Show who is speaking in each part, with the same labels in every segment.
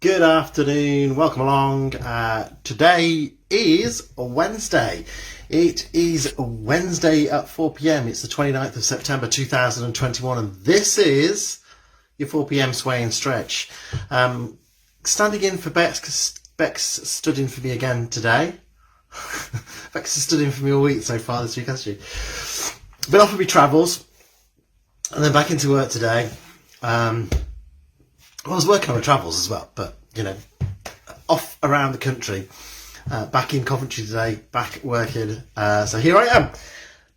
Speaker 1: Good afternoon, welcome along. Today is Wednesday. It is Wednesday at 4 p.m. It's the 29th of September 2021, and this is your 4 p.m. sway and stretch. Standing in for Bex, because Bex stood in for me again today. Bex has stood in for me all week so far this week, hasn't she? Been off with my travels, and then back into work today. I was working on my travels as well, but, off around the country, back in Coventry today, back working. So here I am,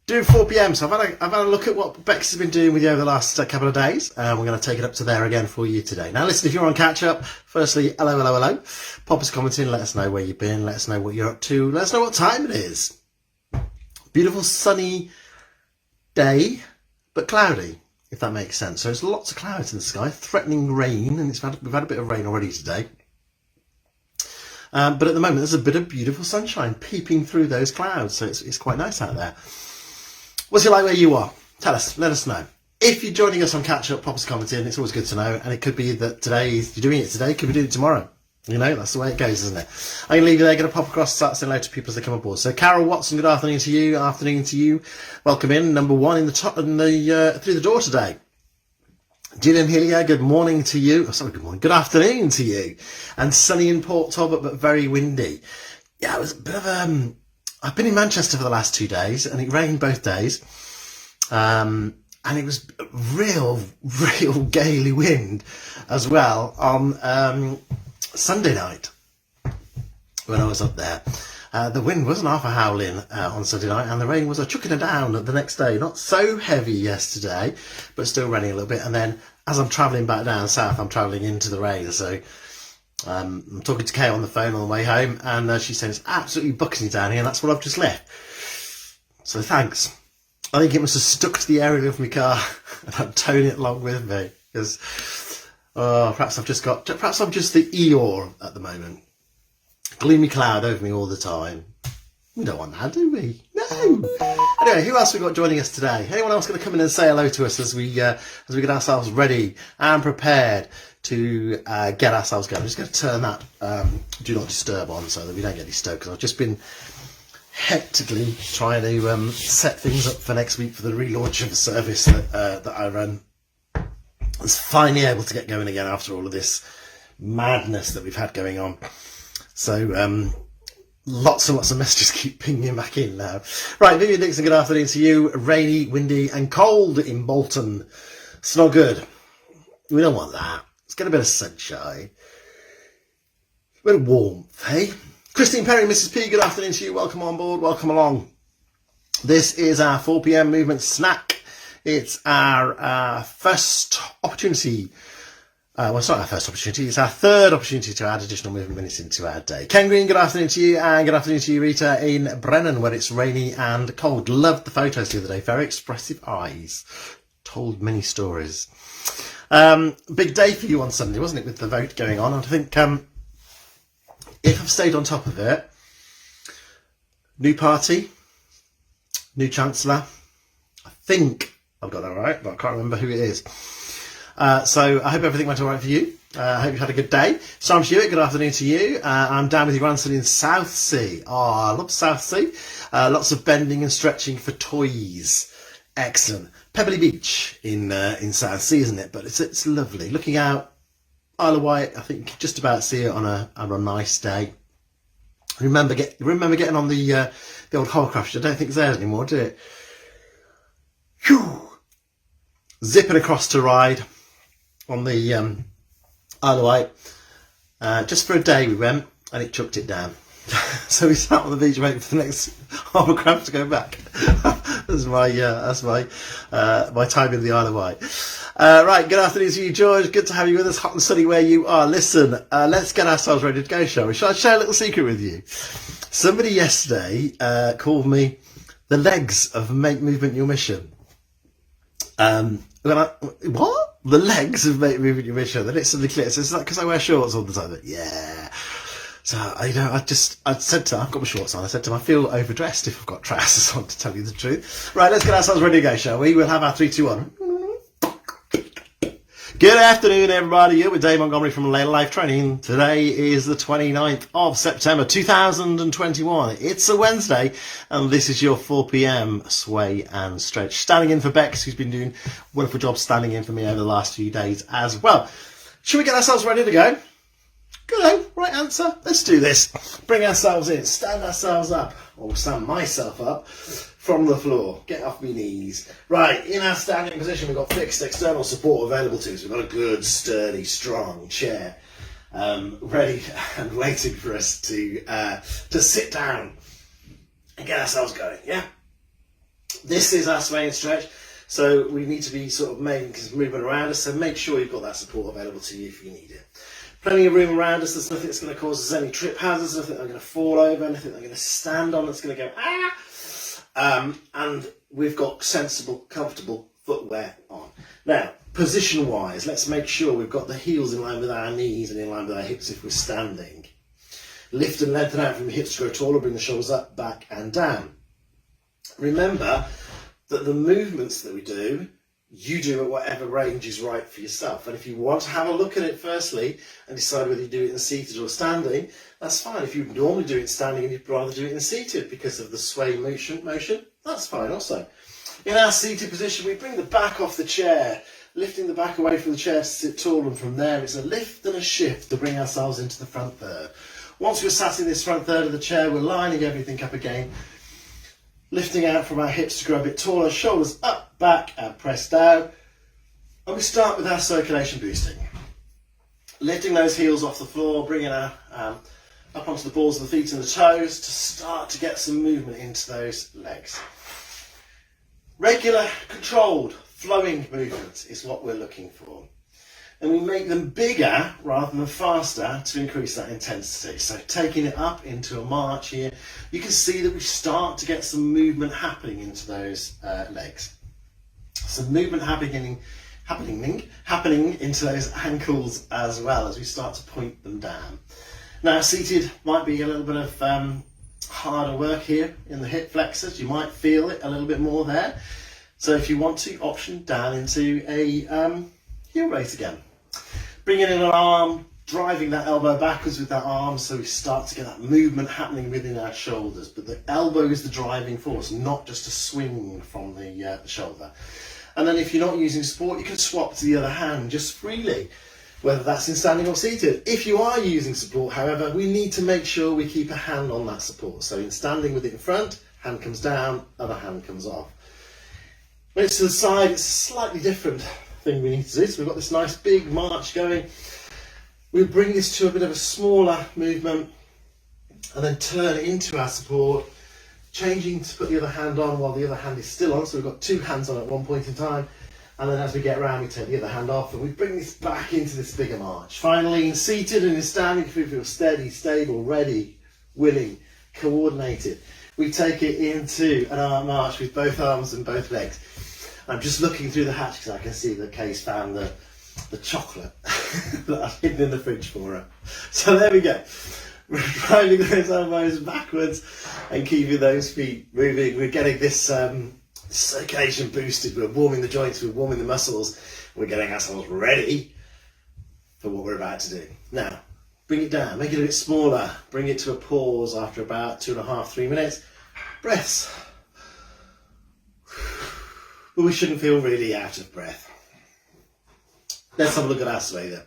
Speaker 1: doing 4 p.m. So I've had a look at what Bex has been doing with you over the last couple of days. We're going to take it up to there again for you today. Now, listen, if you're on catch up, firstly, hello. Pop us a comment in, let us know where you've been, let us know what you're up to, let us know what time it is. Beautiful sunny day, but cloudy, if that makes sense. So there's lots of clouds in the sky, threatening rain, and we've had a bit of rain already today. But at the moment, there's a bit of beautiful sunshine peeping through those clouds, so it's quite nice out there. What's it like where you are? Tell us, let us know. If you're joining us on catch up, pop us a comment in. It's always good to know, and it could be that today you're doing it today, could be doing it tomorrow. That's the way it goes, isn't it? I'm going to leave you there, going to pop across, start saying hello to people as they come aboard. So, Carol Watson, good afternoon to you. Afternoon to you. Welcome in, number one in the top, through the door today. Gillian Hillier, good morning to you. Oh, sorry, good morning. Good afternoon to you. And sunny in Port Talbot, but very windy. Yeah, it was a bit of I've been in Manchester for the last 2 days, and it rained both days. And it was real gaily wind as well on Sunday night when I was up there. The wind wasn't half a howling on Sunday night, and the rain was a chucking it down the next day. Not so heavy yesterday, but still raining a little bit. And then as I'm travelling back down south, I'm travelling into the rain. So I'm talking to Kay on the phone on the way home, and she said it's absolutely bucketing down here, and that's what I've just left. So thanks. I think it must have stuck to the area of my car, and I'm towing it along with me, because perhaps I'm just the Eeyore at the moment. Gloomy cloud over me all the time. We don't want that, do we? No. Anyway, who else we got joining us today? Anyone else going to come in and say hello to us as we get ourselves ready and prepared to get ourselves going? I'm just going to turn that do not disturb on so that we don't get disturbed, because I've just been hectically trying to set things up for next week for the relaunch of the service that I run. I was finally able to get going again after all of this madness that we've had going on. So lots and lots of messages keep pinging back in now. Right, Vivian Dixon, good afternoon to you. Rainy, windy and cold in Bolton. It's not good. We don't want that. Let's get a bit of sunshine. A bit of warmth, hey? Christine Perry, Mrs. P, good afternoon to you. Welcome on board, welcome along. This is our 4 p.m. movement snack. It's our first opportunity. Well, it's not our first opportunity, it's our third opportunity to add additional movement minutes into our day. Ken Green, good afternoon to you, and good afternoon to you, Rita, in Brennan, where it's rainy and cold. Loved the photos the other day, very expressive eyes, told many stories. Big day for you on Sunday, wasn't it, with the vote going on? And I think if I've stayed on top of it, new party, new chancellor, I think I've got that right, but I can't remember who it is. So I hope everything went all right for you. I hope you had a good day. Sam Hewitt, good afternoon to you. I'm down with your grandson in Southsea. Oh, I love Southsea. Lots of bending and stretching for toys. Excellent. Pebbly Beach in Southsea, isn't it? But it's lovely. Looking out, Isle of Wight, I think you can just about see it on a nice day. Remember getting on the old hovercraft. I don't think it's there anymore, do it? Whew. Zipping across to ride on the Isle of Wight. Just for a day we went, and it chucked it down. So we sat on the beach waiting for the next hovercraft to go back. That's my time in the Isle of Wight. Right, good afternoon to you, George. Good to have you with us, hot and sunny where you are. Listen, let's get ourselves ready to go, shall we? Shall I share a little secret with you? Somebody yesterday called me the legs of Make Movement Your Mission. What? The legs of Make Movement Your Mission. Then it suddenly clicks. Is that because I wear shorts all the time? But yeah. So, I said to her, I've got my shorts on. I said to her, I feel overdressed if I've got trousers on, to tell you the truth. Right, let's get ourselves ready to go, shall we? We'll have our 3, 2, 1. Good afternoon, everybody. You're with Dave Montgomery from Later Life Training. Today is the 29th of September 2021. It's a Wednesday, and this is your 4 p.m. sway and stretch. Standing in for Bex, who's been doing a wonderful job standing in for me over the last few days as well. Should we get ourselves ready to go? Good, right answer. Let's do this. Bring ourselves in, stand ourselves up, or stand myself up from the floor. Get off my knees. Right, in our standing position, we've got fixed external support available to us. We've got a good, sturdy, strong chair ready and waiting for us to sit down and get ourselves going. Yeah. This is our sway and stretch. So we need to be sort of making some movement around us. So make sure you've got that support available to you if you need it. Plenty of room around us. There's nothing that's going to cause us any trip hazards, nothing that's going to fall over, nothing that's going to stand on that's going to go, and we've got sensible, comfortable footwear on. Now, position-wise, let's make sure we've got the heels in line with our knees and in line with our hips if we're standing. Lift and lengthen out from the hips to grow taller, bring the shoulders up, back and down. Remember that the movements that we do, you do at whatever range is right for yourself. And if you want to have a look at it firstly and decide whether you do it in seated or standing, that's fine. If you normally do it standing and you'd rather do it in seated because of the sway motion, that's fine also. In our seated position, we bring the back off the chair, lifting the back away from the chair to sit tall, and from there it's a lift and a shift to bring ourselves into the front third. Once we're sat in this front third of the chair, we're lining everything up again, lifting out from our hips to grow a bit taller, shoulders up, back and press down. And we start with our circulation boosting. Lifting those heels off the floor, bringing our up onto the balls of the feet and the toes to start to get some movement into those legs. Regular, controlled, flowing movement is what we're looking for. And we make them bigger rather than faster to increase that intensity. So taking it up into a march here, you can see that we start to get some movement happening into those legs. Some movement happening into those ankles as well as we start to point them down. Now, seated might be a little bit of harder work here in the hip flexors. You might feel it a little bit more there. So if you want to, option down into a heel raise again. Bringing in an arm, driving that elbow backwards with that arm so we start to get that movement happening within our shoulders. But the elbow is the driving force, not just a swing from the shoulder. And then if you're not using support, you can swap to the other hand just freely, whether that's in standing or seated. If you are using support, however, we need to make sure we keep a hand on that support. So in standing with it in front, hand comes down, other hand comes off. When it's to the side, it's a slightly different thing we need to do. So we've got this nice big march going. We bring this to a bit of a smaller movement and then turn it into our support, changing to put the other hand on while the other hand is still on. So we've got two hands on at one point in time. And then as we get around, we take the other hand off and we bring this back into this bigger march. Finally, in seated and in standing, if we feel steady, stable, ready, willing, coordinated, we take it into an arm march with both arms and both legs. I'm just looking through the hatch because I can see that Kay's found the chocolate that I've hidden in the fridge for her. So there we go. We're driving those elbows backwards and keeping those feet moving. We're getting this circulation boosted. We're warming the joints, we're warming the muscles. We're getting ourselves ready for what we're about to do. Now, bring it down, make it a bit smaller. Bring it to a pause after about 2.5, 3 minutes. Breaths. But we shouldn't feel really out of breath. Let's have a look at our sway then.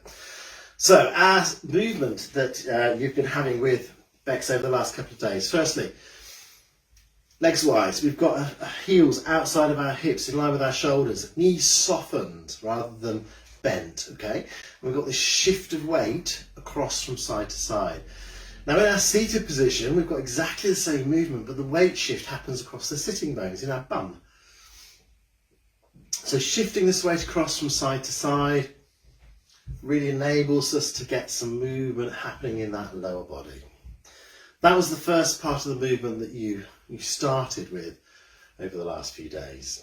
Speaker 1: So our movement that you've been having with Bex over the last couple of days. Firstly, legs wise, we've got our heels outside of our hips in line with our shoulders, knees softened rather than bent, okay? And we've got this shift of weight across from side to side. Now in our seated position, we've got exactly the same movement, but the weight shift happens across the sitting bones in our bum. So shifting this weight across from side to side really enables us to get some movement happening in that lower body. That was the first part of the movement that you started with over the last few days.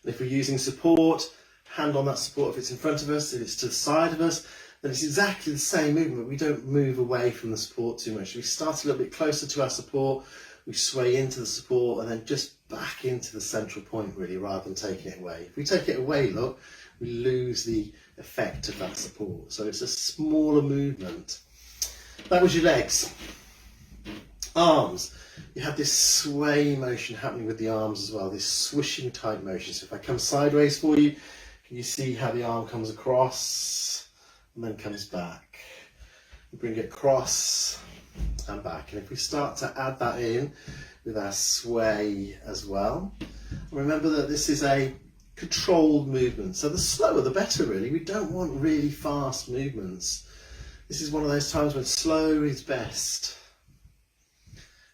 Speaker 1: And if we're using support, hand on that support if it's in front of us, if it's to the side of us, then it's exactly the same movement. We don't move away from the support too much. We start a little bit closer to our support, we sway into the support and then just back into the central point really rather than taking it away. If we take it away, look, we lose the effect of that support. So it's a smaller movement. That was your legs. Arms. You have this sway motion happening with the arms as well, this swishing type motion. So if I come sideways for you, can you see how the arm comes across and then comes back? We bring it across and back. And if we start to add that in with our sway as well, remember that this is a controlled movement. So the slower the better, really. We don't want really fast movements. This is one of those times when slow is best.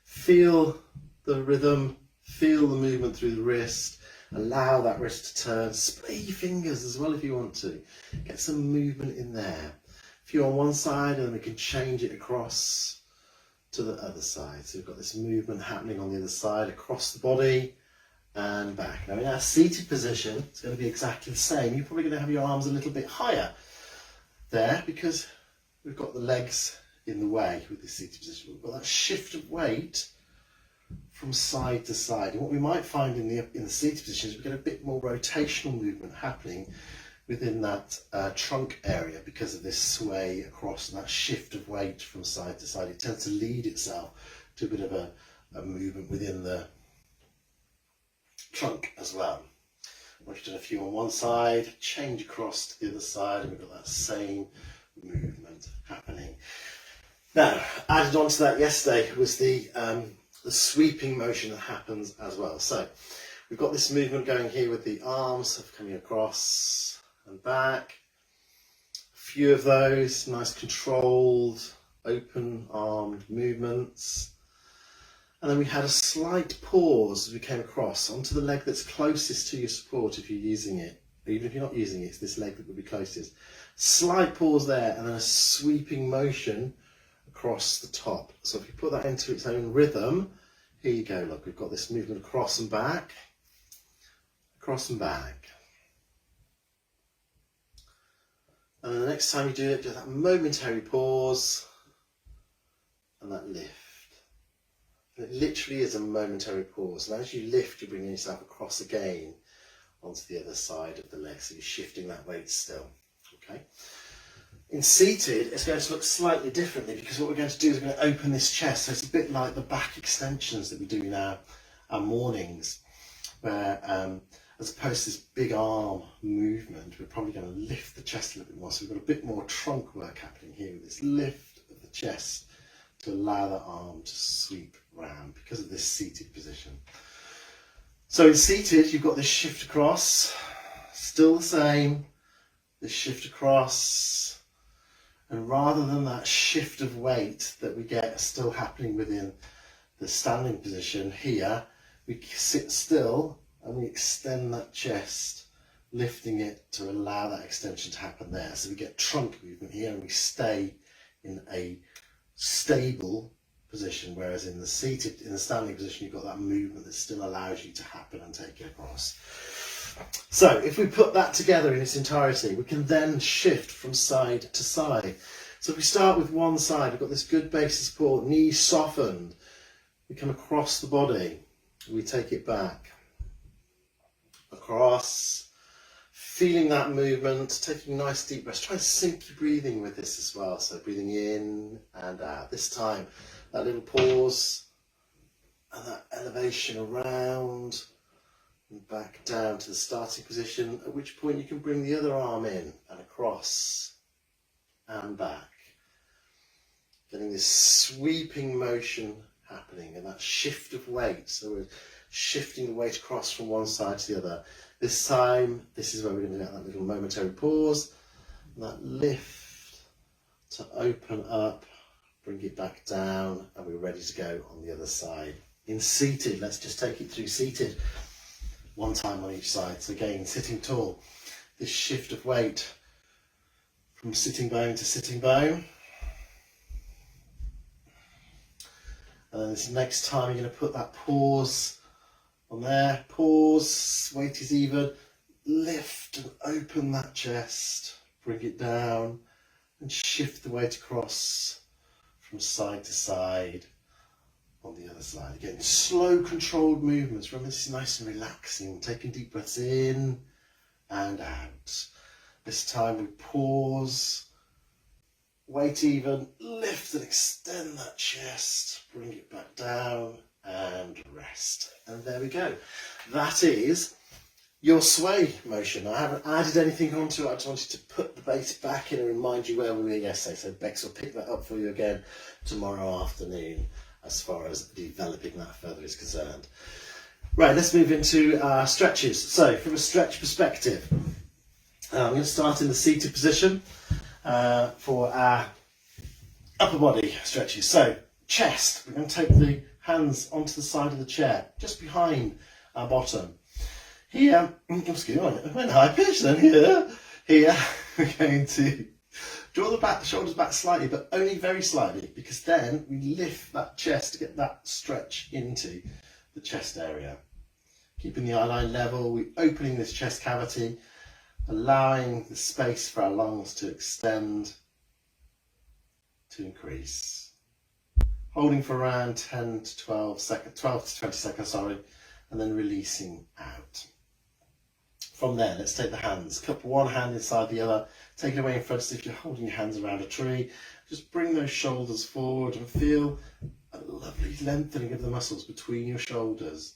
Speaker 1: Feel the rhythm, feel the movement through the wrist, allow that wrist to turn, splay your fingers as well if you want to. Get some movement in there. If you're on one side, and then we can change it across to the other side. So we've got this movement happening on the other side, across the body and back. Now in our seated position, it's going to be exactly the same. You're probably going to have your arms a little bit higher there because we've got the legs in the way with this seated position. We've got that shift of weight from side to side. And what we might find in the seated position is we get a bit more rotational movement happening within that trunk area because of this sway across and that shift of weight from side to side. It tends to lead itself to a bit of a movement within the trunk as well. We've done a few on one side, change across to the other side, and we've got that same movement happening. Now, added on to that yesterday was the sweeping motion that happens as well. So we've got this movement going here with the arms coming across and back. A few of those nice controlled, open armed movements. And then we had a slight pause as we came across onto the leg that's closest to your support if you're using it. Even if you're not using it, it's this leg that would be closest. Slight pause there and then a sweeping motion across the top. So if you put that into its own rhythm, here you go, look, we've got this movement across and back, across and back. And then the next time you do it, do that momentary pause and that lift. And it literally is a momentary pause. And as you lift, you're bringing yourself across again onto the other side of the leg. So you're shifting that weight still. Okay. In seated, it's going to look slightly differently because what we're going to do is we're going to open this chest. So it's a bit like the back extensions that we do in our mornings, where as opposed to this big arm movement, we're probably going to lift the chest a little bit more. So we've got a bit more trunk work happening here with this lift of the chest to allow the arm to sweep round because of this seated position. So in seated, you've got this shift across, still the same, this shift across, and rather than that shift of weight that we get still happening within the standing position here, we sit still and we extend that chest, lifting it to allow that extension to happen there. So we get trunk movement here and we stay in a stable position, whereas in the standing position, you've got that movement that still allows you to happen and take it across. So if we put that together in its entirety, we can then shift from side to side. So if we start with one side, we've got this good base of support, knees softened. We come across the body, we take it back, across, feeling that movement, taking nice deep breaths. Try and sync your breathing with this as well. So breathing in and out. This time, that little pause and that elevation around and back down to the starting position, at which point you can bring the other arm in and across and back. Getting this sweeping motion happening and that shift of weight. So we're shifting the weight across from one side to the other. This time, this is where we're going to get that little momentary pause, and that lift to open up, bring it back down, and we're ready to go on the other side. In seated, let's just take it through seated. One time on each side. So again, sitting tall, this shift of weight from sitting bone to sitting bone. And then this next time, you're going to put that pause on there, pause, weight is even, lift and open that chest, bring it down and shift the weight across from side to side on the other side. Again, slow controlled movements. Remember, this is nice and relaxing, taking deep breaths in and out. This time we pause, weight even, lift and extend that chest, bring it back down and rest. And there we go. That is your sway motion. I haven't added anything onto it. I just wanted to put the base back in and remind you where we were yesterday. So Bex will pick that up for you again tomorrow afternoon as far as developing that further is concerned. Right, let's move into stretches. So from a stretch perspective, I'm going to start in the seated position for our upper body stretches. So chest, we're going to take the hands onto the side of the chair, just behind our bottom. Here, excuse me, I went high pitch then. Here, we're going to draw the shoulders back slightly, but only very slightly, because then we lift that chest to get that stretch into the chest area. Keeping the eye line level, we're opening this chest cavity, allowing the space for our lungs to extend, to increase. Holding for around 10 to 12 seconds, 12 to 20 seconds, and then releasing out. From there, let's take the hands, cup one hand inside the other, take it away in front as if you're holding your hands around a tree. Just bring those shoulders forward and feel a lovely lengthening of the muscles between your shoulders.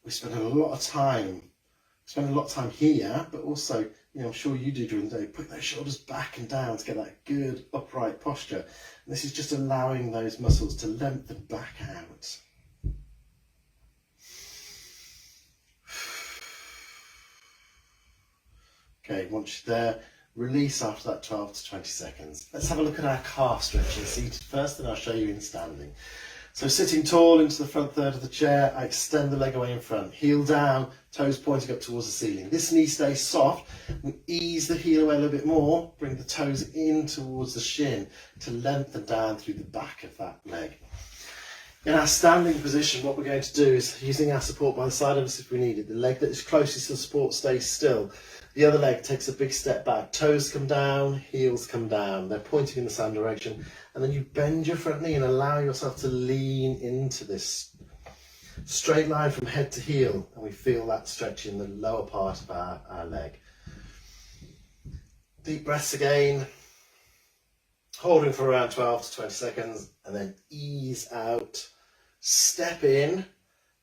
Speaker 1: We spend a lot of time here, but also, I'm sure you do during the day, put those shoulders back and down to get that good upright posture. And this is just allowing those muscles to lengthen back out. Okay, once you're there, release after that 12 to 20 seconds. Let's have a look at our calf stretching seated first, and I'll show you in standing. So sitting tall into the front third of the chair, I extend the leg away in front, heel down, toes pointing up towards the ceiling. This knee stays soft. We ease the heel away a little bit more, bring the toes in towards the shin to lengthen down through the back of that leg. In our standing position, what we're going to do is, using our support by the side of us if we need it, the leg that is closest to the support stays still. The other leg takes a big step back. Toes come down, heels come down. They're pointing in the same direction. And then you bend your front knee and allow yourself to lean into this straight line from head to heel. And we feel that stretch in the lower part of our leg. Deep breaths again. Holding for around 12 to 20 seconds. And then ease out. Step in.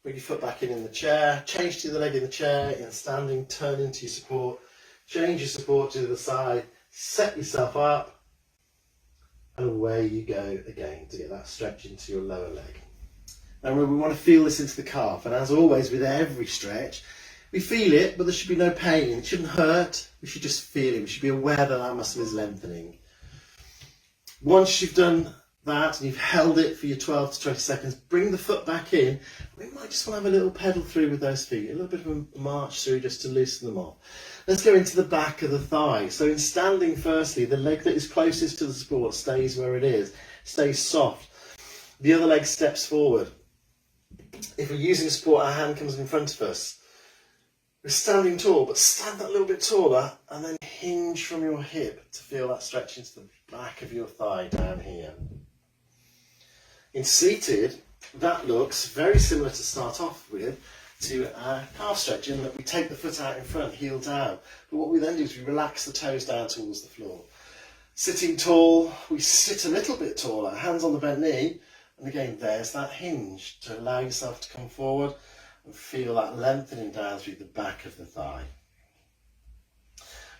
Speaker 1: Bring your foot back in the chair, change to the leg in the chair, in standing, turn into your support, change your support to the side, set yourself up, and away you go again to get that stretch into your lower leg. Now remember, we want to feel this into the calf, and as always with every stretch, we feel it, but there should be no pain. It shouldn't hurt, we should just feel it. We should be aware that that muscle is lengthening. Once you've done that and you've held it for your 12 to 20 seconds, bring the foot back in. We might just want to have a little pedal through with those feet, a little bit of a march through just to loosen them off. Let's go into the back of the thigh. So in standing, firstly, the leg that is closest to the support stays where it is, stays soft. The other leg steps forward. If we're using support, our hand comes in front of us. We're standing tall, but stand that little bit taller and then hinge from your hip to feel that stretch into the back of your thigh down here. In seated, that looks very similar to start off with to our calf stretch, in that we take the foot out in front, heel down. But what we then do is we relax the toes down towards the floor. Sitting tall, we sit a little bit taller, hands on the bent knee, and again there's that hinge to allow yourself to come forward and feel that lengthening down through the back of the thigh.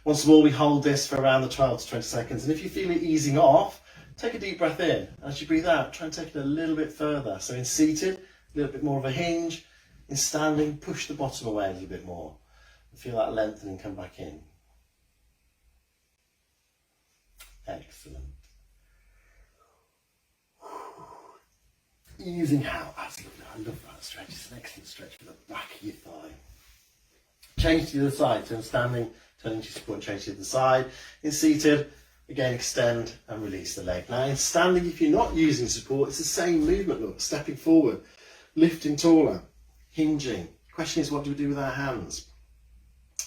Speaker 1: Once more, we hold this for around the 12 to 20 seconds, and if you feel it easing off, take a deep breath in. As you breathe out, try and take it a little bit further. So in seated, a little bit more of a hinge. In standing, push the bottom away a little bit more. And feel that lengthening come back in. Excellent. Easing out. That's lovely. I love that stretch. It's an excellent stretch for the back of your thigh. Change to the other side. So in standing, turn into support and change to the side. In seated, again, extend and release the leg. Now in standing, if you're not using support, it's the same movement, look, stepping forward, lifting taller, hinging. Question is, what do we do with our hands?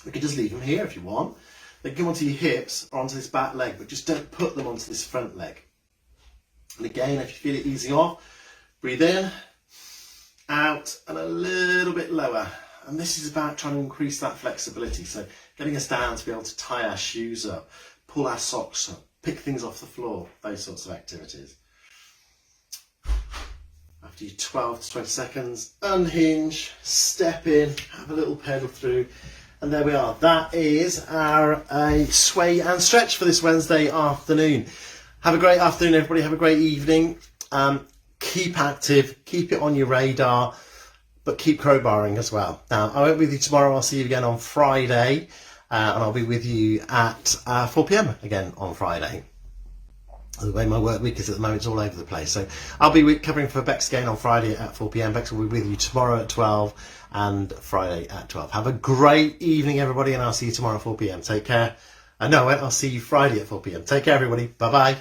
Speaker 1: We could just leave them here if you want. They come onto your hips or onto this back leg, but just don't put them onto this front leg. And again, if you feel it easing off, breathe in, out, and a little bit lower. And this is about trying to increase that flexibility. So getting us down to be able to tie our shoes up, pull our socks up, pick things off the floor, those sorts of activities. After your 12 to 20 seconds, unhinge, step in, have a little pedal through, and there we are. That is our sway and stretch for this Wednesday afternoon. Have a great afternoon, everybody. Have a great evening. Keep active, keep it on your radar, but keep crowbarring as well. Now, I won't be with you tomorrow. I'll see you again on Friday, and I'll be with you at 4 p.m. again on Friday. The way my work week is at the moment, it's all over the place. So I'll be covering for Bex again on Friday at 4 p.m. Bex will be with you tomorrow at 12 and Friday at 12. Have a great evening, everybody, and I'll see you tomorrow at 4 p.m. Take care. No, I'll see you Friday at 4 p.m. Take care, everybody. Bye-bye.